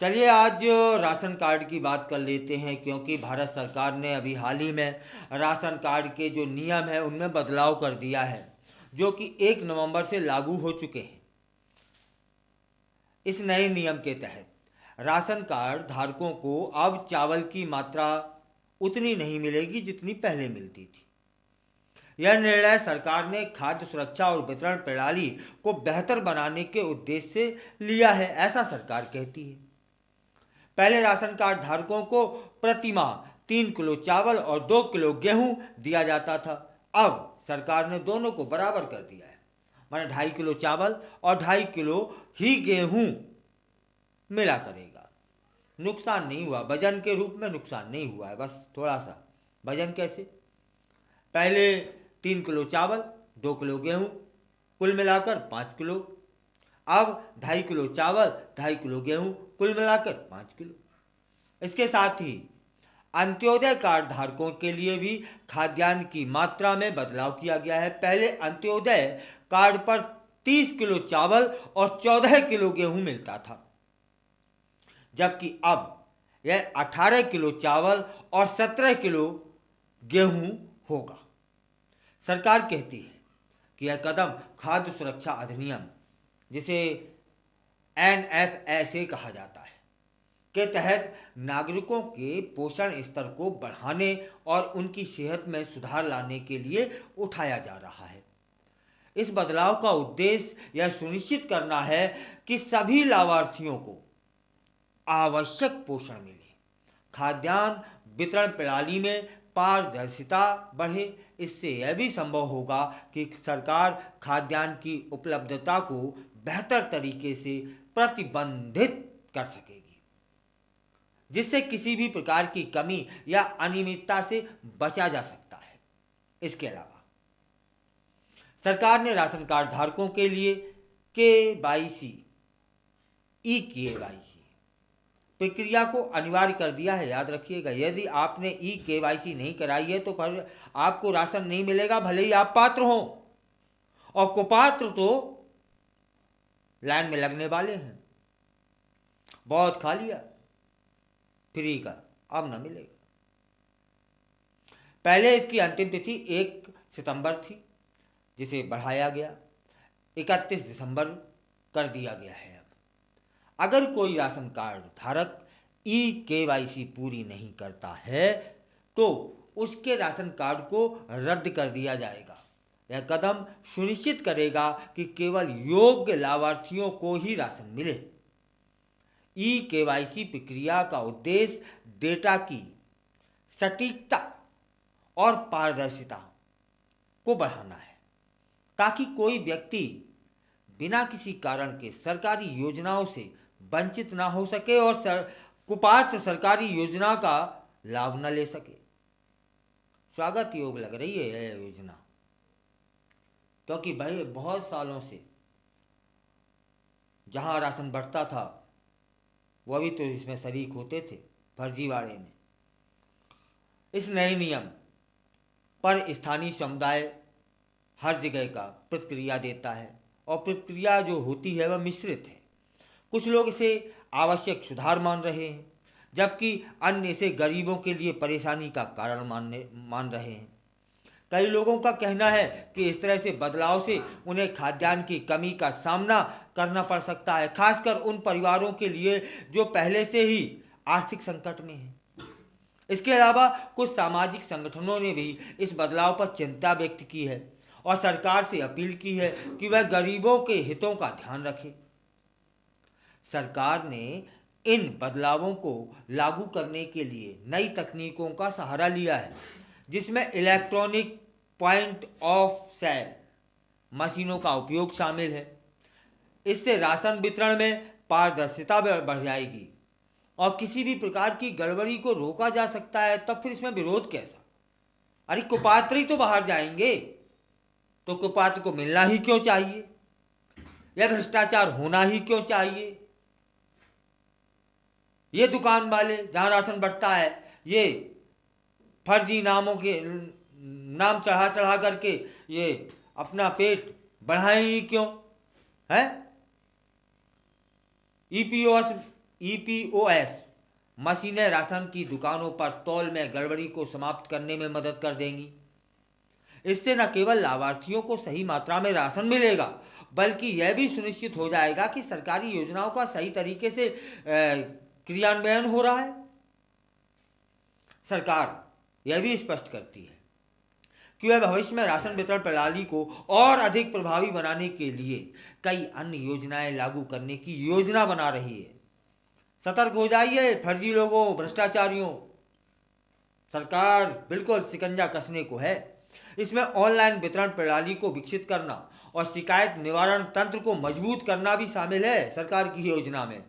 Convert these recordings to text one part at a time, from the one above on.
चलिए आज ration card की बात कर लेते हैं, क्योंकि भारत सरकार ने अभी हाल ही में राशन कार्ड के जो नियम है उनमें बदलाव कर दिया है, जो कि 1 नवंबर से लागू हो चुके हैं। इस नए नियम के तहत राशन कार्ड धारकों को अब चावल की मात्रा उतनी नहीं मिलेगी जितनी पहले मिलती थी। यह निर्णय सरकार ने खाद्य सुरक्षा और वितरण प्रणाली को बेहतर बनाने के उद्देश्य से लिया है, ऐसा सरकार कहती है। पहले राशन कार्ड धारकों को प्रति माह 3 किलो चावल और 2 किलो गेहूं दिया जाता था। अब सरकार ने दोनों को बराबर कर दिया है, माने 2.5 किलो चावल और 2.5 किलो ही गेहूं मिला करेगा। नुकसान नहीं हुआ, वजन के रूप में नुकसान नहीं हुआ है, बस थोड़ा सा। वजन कैसे? पहले 3 किलो चावल 2 किलो गेहूं, कुल मिलाकर 5 किलो। अब 2.5 किलो चावल 2.5 किलो गेहूं, कुल मिलाकर 5 किलो। इसके साथ ही अंत्योदय कार्ड धारकों के लिए भी खाद्यान्न की मात्रा में बदलाव किया गया है। पहले अंत्योदय कार्ड पर 30 किलो चावल और 14 किलो गेहूं मिलता था, जबकि अब यह 18 किलो चावल और 17 किलो गेहूं होगा। सरकार कहती है कि यह कदम खाद्य सुरक्षा अधिनियम, जिसे NFSA कहा जाता है, के तहत नागरिकों के पोषण स्तर को बढ़ाने और उनकी सेहत में सुधार लाने के लिए उठाया जा रहा है। इस बदलाव का उद्देश्य यह सुनिश्चित करना है कि सभी लाभार्थियों को आवश्यक पोषण मिले, खाद्यान्न वितरण प्रणाली में पारदर्शिता बढ़े। इससे यह भी संभव होगा कि सरकार खाद्यान्न की उपलब्धता को बेहतर तरीके से प्रतिबंधित कर सकेगी, जिससे किसी भी प्रकार की कमी या अनियमितता से बचा जा सकता है। इसके अलावा सरकार ने राशन कार्ड धारकों के लिए KYC E-KYC प्रक्रिया को अनिवार्य कर दिया है। याद रखिएगा, यदि आपने E-KYC नहीं कराई है तो फिर आपको राशन नहीं मिलेगा, भले ही आप पात्र हों। और कुपात्र तो लाइन में लगने वाले हैं। बहुत खा लिया फ्री का, अब ना मिलेगा। पहले इसकी अंतिम तिथि 1 सितंबर थी, जिसे बढ़ाया गया 31 दिसंबर कर दिया गया है। अब अगर कोई राशन कार्ड धारक E-KYC पूरी नहीं करता है तो उसके राशन कार्ड को रद्द कर दिया जाएगा। यह कदम सुनिश्चित करेगा कि केवल योग्य लाभार्थियों को ही राशन मिले। E-KYC प्रक्रिया का उद्देश्य डेटा की सटीकता और पारदर्शिता को बढ़ाना है, ताकि कोई व्यक्ति बिना किसी कारण के सरकारी योजनाओं से वंचित ना हो सके और कुपात्र सरकारी योजना का लाभ न ले सके। स्वागत योग लग रही है यह योजना, क्योंकि भाई बहुत सालों से जहां राशन बढ़ता था वह भी तो इसमें शरीक होते थे, फर्जीवाड़े में। इस नए नियम पर स्थानीय समुदाय हर जगह का प्रतिक्रिया देता है, और प्रतिक्रिया जो होती है वह मिश्रित है। कुछ लोग इसे आवश्यक सुधार मान रहे हैं, जबकि अन्य इसे गरीबों के लिए परेशानी का कारण मान रहे हैं। कई लोगों का कहना है कि इस तरह से बदलाव से उन्हें खाद्यान्न की कमी का सामना करना पड़ सकता है, खासकर उन परिवारों के लिए जो पहले से ही आर्थिक संकट में हैं। इसके अलावा कुछ सामाजिक संगठनों ने भी इस बदलाव पर चिंता व्यक्त की है और सरकार से अपील की है कि वह गरीबों के हितों का ध्यान रखे। सरकार ने इन बदलावों को लागू करने के लिए नई तकनीकों का सहारा लिया है, जिसमें इलेक्ट्रॉनिक पॉइंट ऑफ सेल मशीनों का उपयोग शामिल है। इससे राशन वितरण में पारदर्शिता बढ़ जाएगी और किसी भी प्रकार की गड़बड़ी को रोका जा सकता है। तब फिर इसमें विरोध कैसा? अरे कुपात्र ही तो बाहर जाएंगे, तो कुपात्र को मिलना ही क्यों चाहिए? यह भ्रष्टाचार होना ही क्यों चाहिए? ये दुकान वाले जहां राशन बढ़ता है, ये फर्जी नामों के नाम चढ़ा चढ़ा करके ये अपना पेट बढ़ाएं ही क्यों है? EPOS EPOS मशीनें राशन की दुकानों पर तौल में गड़बड़ी को समाप्त करने में मदद कर देंगी। इससे न केवल लाभार्थियों को सही मात्रा में राशन मिलेगा, बल्कि यह भी सुनिश्चित हो जाएगा कि सरकारी योजनाओं का सही तरीके से क्रियान्वयन हो रहा है। सरकार यह भी स्पष्ट करती है कि वह भविष्य में राशन वितरण प्रणाली को और अधिक प्रभावी बनाने के लिए कई अन्य योजनाएं लागू करने की योजना बना रही है। सतर्क हो जाइए फर्जी लोगों, भ्रष्टाचारियों। सरकार बिल्कुल शिकंजा कसने को है। इसमें ऑनलाइन वितरण प्रणाली को विकसित करना और शिकायत निवारण तंत्र को मजबूत करना भी शामिल है सरकार की योजना में।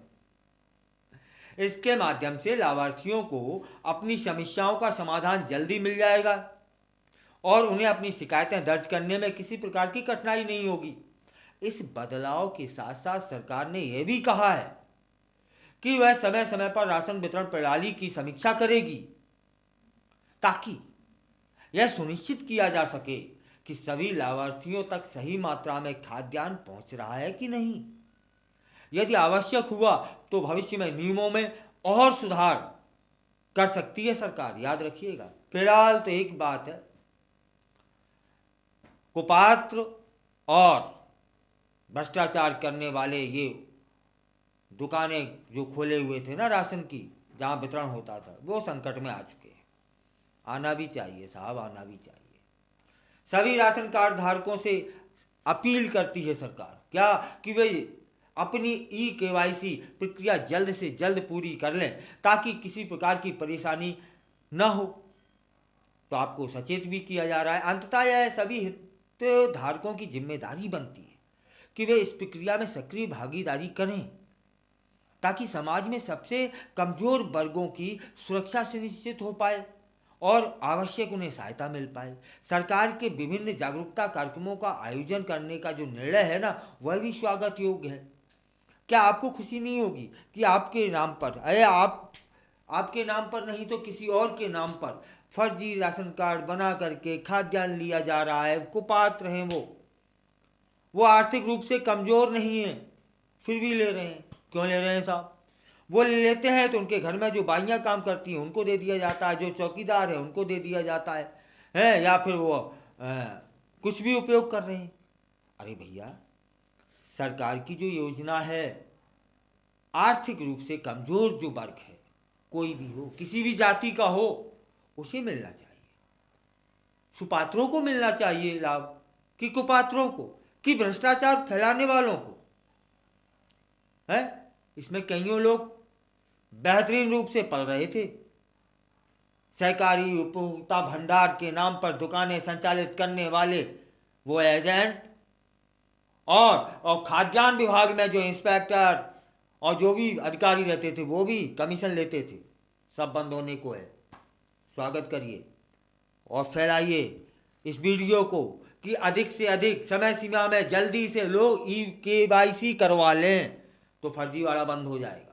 इसके माध्यम से लाभार्थियों को अपनी समस्याओं का समाधान जल्दी मिल जाएगा और उन्हें अपनी शिकायतें दर्ज करने में किसी प्रकार की कठिनाई नहीं होगी। इस बदलाव के साथ साथ सरकार ने यह भी कहा है कि वह समय समय पर राशन वितरण प्रणाली की समीक्षा करेगी, ताकि यह सुनिश्चित किया जा सके कि सभी लाभार्थियों तक सही मात्रा में खाद्यान्न पहुंच रहा है कि नहीं। यदि आवश्यक हुआ तो भविष्य में नियमों में और सुधार कर सकती है सरकार, याद रखिएगा। फिलहाल तो एक बात है, कुपात्र और भ्रष्टाचार करने वाले ये दुकानें जो खोले हुए थे ना राशन की, जहां वितरण होता था, वो संकट में आ चुके हैं। आना भी चाहिए साहब, आना भी चाहिए। सभी राशन कार्ड धारकों से अपील करती है सरकार क्या कि वे अपनी KYC प्रक्रिया जल्द से जल्द पूरी कर लें, ताकि किसी प्रकार की परेशानी न हो। तो आपको सचेत भी किया जा रहा है। अंततः यह सभी हितधारकों की जिम्मेदारी बनती है कि वे इस प्रक्रिया में सक्रिय भागीदारी करें, ताकि समाज में सबसे कमजोर वर्गों की सुरक्षा सुनिश्चित हो पाए और आवश्यक उन्हें सहायता मिल पाए। सरकार के विभिन्न जागरूकता कार्यक्रमों का आयोजन करने का जो निर्णय है ना, वह भी स्वागत योग्य है। क्या आपको खुशी नहीं होगी कि आपके नाम पर, आपके नाम पर नहीं तो किसी और के नाम पर फर्जी राशन कार्ड बना करके खाद्यान्न लिया जा रहा है। कुपात्र हैं वो आर्थिक रूप से कमजोर नहीं है, फिर भी ले रहे हैं। क्यों ले रहे हैं साहब? वो लेते हैं तो उनके घर में जो बाइयाँ काम करती हैं उनको दे दिया जाता है, जो चौकीदार है उनको दे दिया जाता है या फिर वो कुछ भी उपयोग कर रहे हैं। अरे भैया, सरकार की जो योजना है, आर्थिक रूप से कमजोर जो वर्ग है, कोई भी हो, किसी भी जाति का हो, उसे मिलना चाहिए। सुपात्रों को मिलना चाहिए लाभ, कि कुपात्रों को, कि भ्रष्टाचार फैलाने वालों को है। इसमें कईयों लोग बेहतरीन रूप से पल रहे थे। सहकारी उपभोक्ता भंडार के नाम पर दुकानें संचालित करने वाले वो एजेंट और खाद्यान्न विभाग में जो इंस्पेक्टर और जो भी अधिकारी रहते थे वो भी कमीशन लेते थे, सब बंद होने को है। स्वागत करिए और फैलाइए इस वीडियो को कि अधिक से अधिक समय सीमा में जल्दी से लोग KYC करवा लें, तो फर्जीवाड़ा बंद हो जाएगा।